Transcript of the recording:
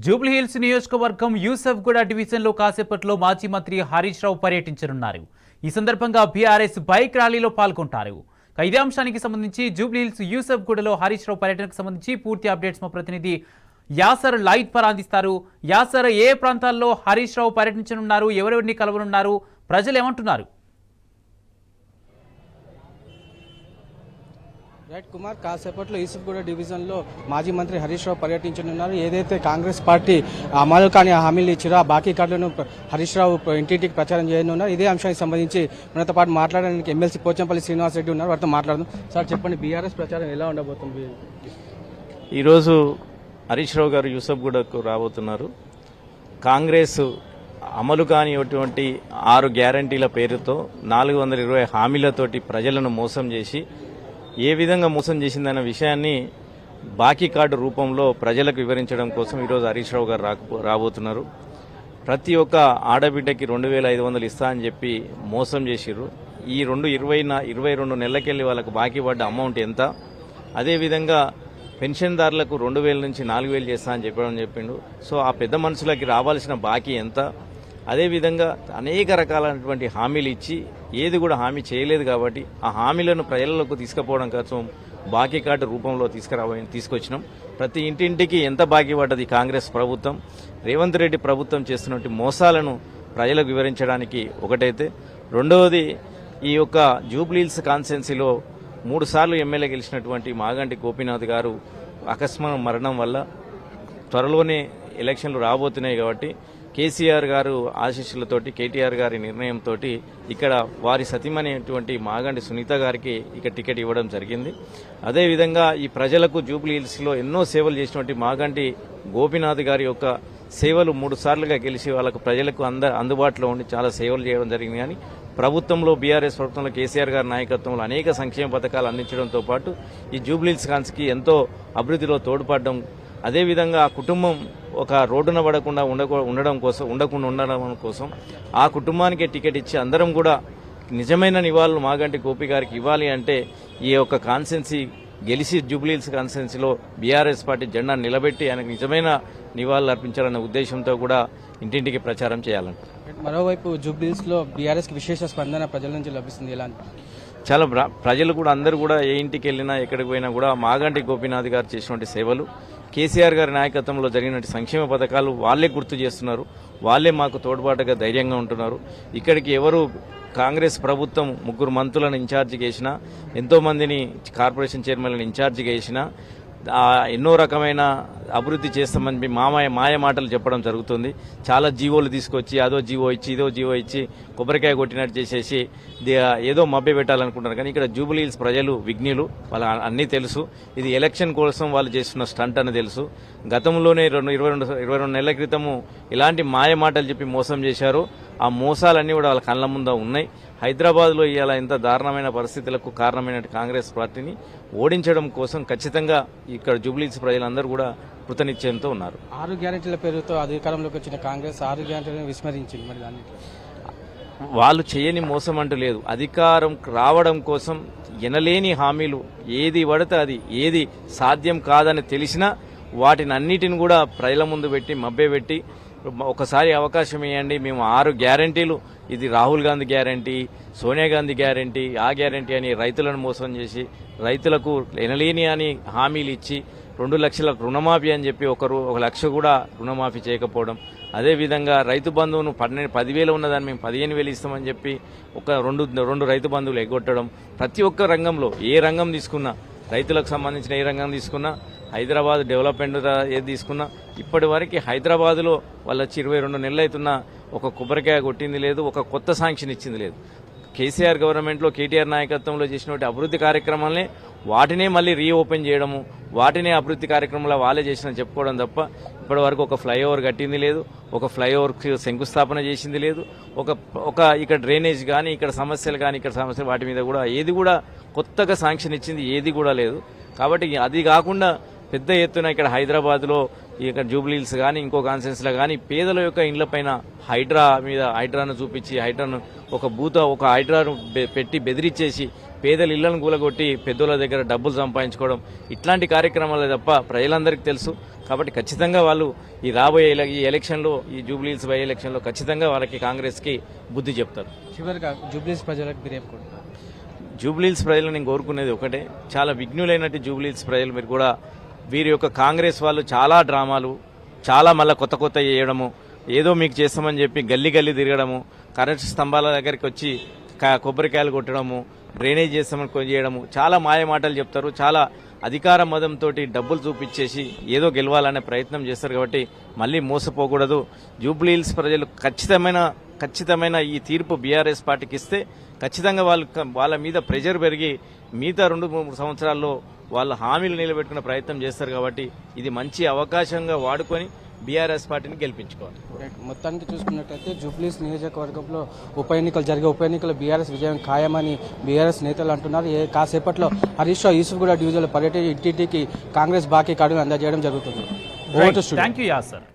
జూబ్లీహిల్స్ నియోజకవర్గం యూసఫ్గూడ డివిజన్లో కాసేపట్లో మాజీ మంత్రి హరీష్ రావు పర్యటించనున్నారు. ఈ సందర్భంగా బీఆర్ఎస్ బైక్ ర్యాలీలో పాల్గొంటారు. ఇదే అంశానికి సంబంధించి జూబ్లీహిల్స్ యూసఫ్గూడలో హరీష్ రావు పర్యటనకు సంబంధించి పూర్తి అప్డేట్స్ మా ప్రతినిధి యాసర్ లైట్ పర్ అందిస్తారు. యాసర్, ఏ ప్రాంతాల్లో హరీష్ రావు పర్యటించనున్నారు, ఎవరెవరిని కలవనున్నారు, ప్రజలు ఏమంటున్నారు? రైట్ కుమార్, కాసేపట్లో యూసఫ్గూడ డివిజన్లో మాజీ మంత్రి హరీష్ రావు పర్యటించనున్నారు. ఏదైతే కాంగ్రెస్ పార్టీ అమలు కాని హామీలు ఇచ్చారో ఆ బాకీ కార్డులను హరీష్ రావు ఇంటింటికి ప్రచారం చేయనున్నారు. ఇదే అంశానికి సంబంధించి మనతో పాటు మాట్లాడడానికి ఎమ్మెల్సీ పోచంపల్లి శ్రీనివాస్ రెడ్డి ఉన్నారు. వారితో మాట్లాడదాం. సార్ చెప్పండి, బీఆర్ఎస్ ప్రచారం ఎలా ఉండబోతుంది? ఈరోజు హరీష్ రావు గారు యూసఫ్గూడకు రాబోతున్నారు. కాంగ్రెస్ అమలు కానిటువంటి 6 గ్యారంటీల పేరుతో 420 హామీలతోటి ప్రజలను మోసం చేసి ఏ విధంగా మోసం చేసిందన్న విషయాన్ని బాకీ కార్డు రూపంలో ప్రజలకు వివరించడం కోసం ఈరోజు హరీష్ రావు గారు రాబోతున్నారు. ప్రతి ఒక్క ఆడబిడ్డకి 2500 ఇస్తా అని చెప్పి మోసం చేసిర్రు. ఈ 22 నెలలకెళ్ళి వాళ్ళకు బాకీ పడ్డ అమౌంట్ ఎంత, అదేవిధంగా పెన్షన్దారులకు 2000 నుంచి 4000 చేస్తా అని చెప్పిండు. సో ఆ పెద్ద మనుషులకి రావాల్సిన బాకీ ఎంత, అదేవిధంగా అనేక రకాలైనటువంటి హామీలు ఇచ్చి ఏది కూడా హామీ చేయలేదు. కాబట్టి ఆ హామీలను ప్రజలకు తీసుకుపోవడం కోసం బాకీ కార్డు రూపంలో తీసుకొచ్చినాం. ప్రతి ఇంటింటికి ఎంత బాకీ పడ్డది కాంగ్రెస్ ప్రభుత్వం, రేవంత్ రెడ్డి ప్రభుత్వం చేస్తున్నటువంటి మోసాలను ప్రజలకు వివరించడానికి ఒకటైతే, రెండవది ఈ యొక్క జూబ్లీహిల్స్ కాన్స్టిట్యున్సీలో 3 సార్లు ఎమ్మెల్యే గెలిచినటువంటి మాగంటి గోపీనాథ్ గారు అకస్మాత్ మరణం వల్ల త్వరలోనే ఎలక్షన్లు రాబోతున్నాయి. కాబట్టి కేసీఆర్ గారు ఆశీస్సులతోటి, కేటీఆర్ గారి నిర్ణయంతో ఇక్కడ వారి సతీమణి మాగంటి సునీత గారికి ఇక టికెట్ ఇవ్వడం జరిగింది. అదేవిధంగా ఈ ప్రజలకు జూబ్లీహిల్స్లో ఎన్నో సేవలు చేసినటువంటి మాగంటి గోపీనాథ్ గారి యొక్క సేవలు 3 సార్లుగా గెలిచి వాళ్ళకు ప్రజలకు అందుబాటులో ఉండి చాలా సేవలు చేయడం జరిగింది. కానీ ప్రభుత్వంలో బీఆర్ఎస్ ప్రభుత్వంలో కేసీఆర్ గారి నాయకత్వంలో అనేక సంక్షేమ పథకాలు అందించడంతో పాటు ఈ జూబ్లీహిల్స్ కాన్స్కి ఎంతో అభివృద్ధిలో తోడ్పడడం, అదేవిధంగా ఆ కుటుంబం ఒక రోడ్డున పడకుండా ఉండడం కోసం ఆ కుటుంబానికే టికెట్ ఇచ్చి అందరం కూడా నిజమైన నివాళులు మాగంటి గోపి గారికి ఇవ్వాలి అంటే ఈ యొక్క కాన్స్టిట్యున్సీ గెలిచి జూబ్లీహిల్స్ కాన్స్టిట్యున్సీలో బీఆర్ఎస్ పార్టీ జెండా నిలబెట్టి ఆయనకు నిజమైన నివాళులు అర్పించాలన్న ఉద్దేశంతో కూడా ఇంటింటికి ప్రచారం చేయాలంట. మరోవైపు జూబ్లీహిల్స్లో బీఆర్ఎస్కి విశేష స్పందన ప్రజల నుంచి లభిస్తుంది. ఎలా? చాలా ప్రజలు కూడా అందరూ కూడా ఏ ఇంటికి వెళ్ళినా ఎక్కడికి పోయినా కూడా మాగంటి గోపీనాథ్ గారు చేసినటువంటి సేవలు, కేసీఆర్ గారి నాయకత్వంలో జరిగినటువంటి సంక్షేమ పథకాలు వాళ్ళే గుర్తు చేస్తున్నారు. వాళ్ళే మాకు తోడ్పాటుగా ధైర్యంగా ఉంటున్నారు. ఇక్కడికి ఎవరు కాంగ్రెస్ ప్రభుత్వం 3 మంత్రులను ఇన్ఛార్జిగా వేసినా, ఎంతోమందిని కార్పొరేషన్ చైర్మన్లను ఇన్ఛార్జిగా వేసినా, ఎన్నో రకమైన అభివృద్ధి చేస్తామని మాయ మాటలు చెప్పడం జరుగుతుంది. చాలా జీవోలు తీసుకొచ్చి అదో జీవో ఇచ్చి ఇదో జీవో ఇచ్చి కొబ్బరికాయ కొట్టినట్టు చేసేసి ఏదో మభ్య పెట్టాలనుకుంటున్నారు. కానీ ఇక్కడ జూబ్లీహిల్స్ ప్రజలు విఘ్నులు, వాళ్ళ అన్నీ తెలుసు. ఇది ఎలక్షన్ కోసం వాళ్ళు చేస్తున్న స్టంట్ అని తెలుసు. గతంలోనే 22 నెలల క్రితము ఇలాంటి మాయ మాటలు చెప్పి మోసం చేశారు. ఆ మోసాలన్నీ కూడా వాళ్ళ కళ్ళ ముందు ఉన్నాయి. హైదరాబాద్లో ఇవాళ ఎంత దారుణమైన పరిస్థితులకు కారణమైన కాంగ్రెస్ పార్టీని ఓడించడం కోసం ఖచ్చితంగా ఇక్కడ జూబ్లీహిల్స్ ప్రజలందరూ కూడా కృతనిశ్చయంతో ఉన్నారు. 6 గ్యారెంటీల పేరుతో అధికారంలోకి వచ్చిన కాంగ్రెస్ 6 గ్యారెంటీలను విస్మరించింది. మరి దాన్ని వాళ్ళు చేయని మోసం అంటూ లేదు. అధికారం రావడం కోసం ఎనలేని హామీలు, ఏది పడితే అది, ఏది సాధ్యం కాదని తెలిసినా వాటిని అన్నిటిని కూడా ప్రజల ముందు పెట్టి మభ్యపెట్టి ఒకసారి అవకాశం ఇవ్వండి, మేము 6 గ్యారెంటీలు, ఇది రాహుల్ గాంధీ గ్యారెంటీ, సోనియా గాంధీ గ్యారెంటీ, ఆ గ్యారెంటీ అని రైతులను మోసం చేసి రైతులకు ఎనలేని అని హామీలు ఇచ్చి 2 లక్షల రుణమాఫీ అని చెప్పి 1 లక్ష కూడా రుణమాఫీ చేయకపోవడం, అదేవిధంగా రైతు బంధువును 10,000 ఉన్నదాన్ని మేము 15,000 ఇస్తామని చెప్పి రెండు రైతు బంధువులు ఎగ్గొట్టడం. ప్రతి ఒక్క రంగంలో ఏ రంగం తీసుకున్నా, రైతులకు సంబంధించిన ఏ రంగం తీసుకున్నా, హైదరాబాద్ డెవలప్మెంట్ ఏది తీసుకున్నా, ఇప్పటి వరకు హైదరాబాద్లో వాళ్ళు వచ్చి 22 నెలలు అవుతున్నా ఒక కొబ్బరికాయ కొట్టింది లేదు, ఒక కొత్త శాంక్షన్ ఇచ్చింది లేదు. కేసీఆర్ గవర్నమెంట్లో కేటీఆర్ నాయకత్వంలో చేసినటువంటి అభివృద్ధి కార్యక్రమాలనే వాటినే మళ్ళీ రీఓపెన్ చేయడము, వాటినే అభివృద్ధి కార్యక్రమంలో వాళ్ళే చేసిన చెప్పుకోవడం తప్ప ఇప్పటి వరకు ఒక ఫ్లైఓవర్ కట్టింది లేదు, ఒక ఫ్లైఓవర్కి శంకుస్థాపన చేసింది లేదు, ఒక ఇక్కడ డ్రైనేజ్ కానీ, ఇక్కడ సమస్యలు కానీ, ఇక్కడ సమస్యలు వాటి మీద కూడా ఏది కూడా కొత్తగా శాంక్షన్ ఇచ్చింది ఏది కూడా లేదు. కాబట్టి అది కాకుండా పెద్ద ఎత్తున ఇక్కడ హైదరాబాద్లో ఇక్కడ జూబ్లీహిల్స్ కానీ ఇంకో కాన్స్టిట్యున్సీలో కానీ పేదల యొక్క ఇండ్లపైన హైడ్రాను చూపించి హైడ్రాను ఒక హైడ్రాను పెట్టి బెదిరించేసి పేదల ఇళ్లను కూలగొట్టి పెద్దోళ్ళ దగ్గర డబ్బులు సంపాదించుకోవడం ఇట్లాంటి కార్యక్రమాలే తప్ప ప్రజలందరికీ తెలుసు. కాబట్టి ఖచ్చితంగా వాళ్ళు ఈ రాబోయే ఈ ఎలక్షన్లో, ఈ జూబ్లీహిల్స్ బై ఎలక్షన్లో ఖచ్చితంగా వాళ్ళకి కాంగ్రెస్కి బుద్ధి చెప్తారు. చివరిగా జూబ్లీస్ ప్రజలకు మీరు ఏం కోరుకుంటున్నారు? జూబ్లీహిల్స్ ప్రజలు నేను కోరుకునేది ఒకటే, చాలా విఘ్నులైనట్టు జూబ్లీహిల్స్ ప్రజలు మీరు కూడా వీరి యొక్క కాంగ్రెస్ వాళ్ళు చాలా డ్రామాలు, చాలా మళ్ళీ కొత్త కొత్త చేయడము, ఏదో మీకు చేస్తామని చెప్పి గల్లీ గల్లీ తిరగడము, కరెంట్ స్తంభాల దగ్గరికి వచ్చి కొబ్బరికాయలు కొట్టడము, డ్రైనేజ్ చేస్తామని చేయడము, చాలా మాయ మాటలు చెప్తారు. చాలా అధికార మదంతో డబ్బులు చూపించేసి ఏదో గెలవాలనే ప్రయత్నం చేస్తారు. కాబట్టి మళ్ళీ మోసపోకూడదు. జూబ్లీహిల్స్ ప్రజలు ఖచ్చితమైన ఈ తీర్పు బీఆర్ఎస్ పార్టీకి ఇస్తే ఖచ్చితంగా వాళ్ళ మీద ప్రెషర్ పెరిగి మిగతా 2-3 సంవత్సరాల్లో వాళ్ళ హామీలు నిలబెట్టుకునే ప్రయత్నం చేస్తారు. కాబట్టి ఇది మంచి అవకాశంగా వాడుకొని బీఆర్ఎస్ పార్టీని గెలిపించుకోవాలి. మొత్తానికి చూసుకున్నట్టయితే జూబ్లీస్ నియోజకవర్గంలో జరిగే ఉప ఎన్నికల బీఆర్ఎస్ విజయం ఖాయమని బీఆర్ఎస్ నేతలు అంటున్నారు. కాసేపట్లో హరీష్ రావు యూసుఫ్గూడ డివిజన్లో పర్యటన ఇంటింటికి కాంగ్రెస్ బాకీ కార్డును అందజేయడం జరుగుతుంది. Thank you Acer.